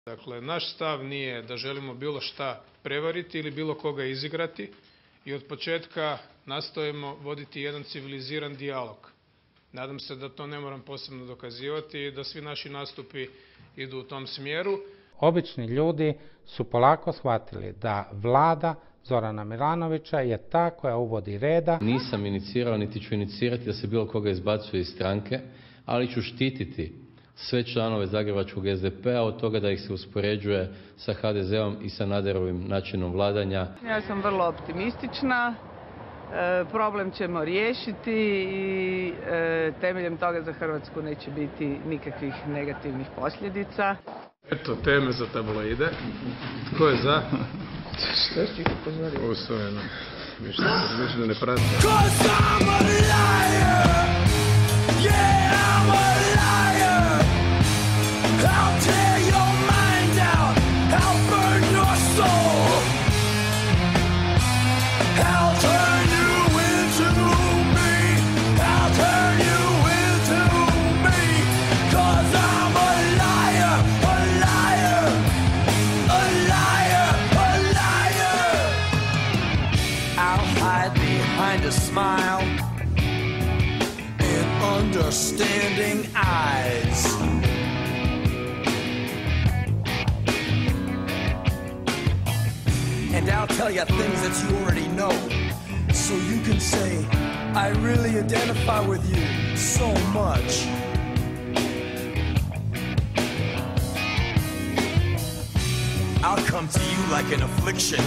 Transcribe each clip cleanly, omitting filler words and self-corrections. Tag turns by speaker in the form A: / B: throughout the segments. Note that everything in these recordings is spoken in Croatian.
A: Dakle, naš stav nije da želimo bilo šta prevariti ili bilo koga izigrati i od početka nastojimo voditi jedan civiliziran dijalog. Nadam se da to ne moram posebno dokazivati i da svi naši nastupi idu u tom smjeru.
B: Obični ljudi su polako shvatili da vlada Zorana Milanovića je ta koja uvodi reda.
C: Nisam inicirao niti ću inicirati da se bilo koga izbacuje iz stranke, ali ću štititi sve članove zagrebačkog SDP-a od toga da ih se uspoređuje sa HDZ-om i sa Naderovim načinom vladanja.
D: Ja sam vrlo optimistična, problem ćemo riješiti i temeljem toga za Hrvatsku neće biti nikakvih negativnih posljedica.
A: Eto, teme za tabloide. Tko je za? Što ću ih upozorio? Usvojeno. Više da ne prati.
E: A smile and understanding eyes. And I'll tell you things that you already know, so you can say, I really identify with you so much. I'll come to you like an affliction,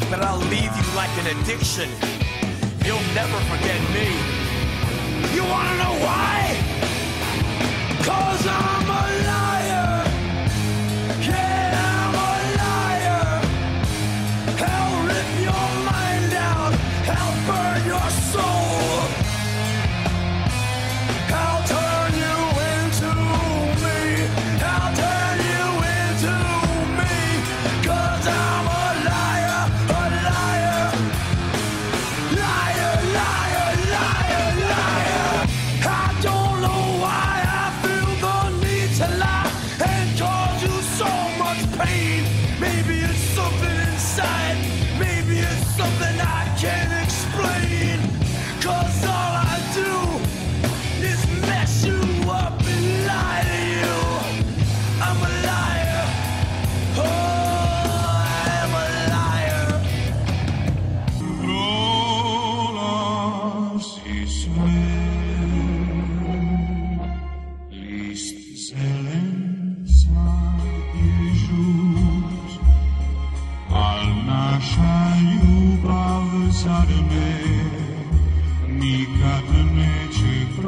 E: but I'll leave you like an addiction. You'll never forget me. You wanna know why? 'Cause I'm a liar. Yeah, I'm a liar. I'll rip your mind out. I'll burn your soul. I'll turn you into me. I'll turn you into me. 'Cause I'm a liar, a liar. Liar, liar, liar, liar. I don't know why I feel the need to lie and cause you so much pain. Maybe it's something inside, maybe it's something I can't explain. 'Cause all I do is mess you up and lie to you. I'm a liar. Oh, I'm a liar.
F: Ljubav za me nikad neće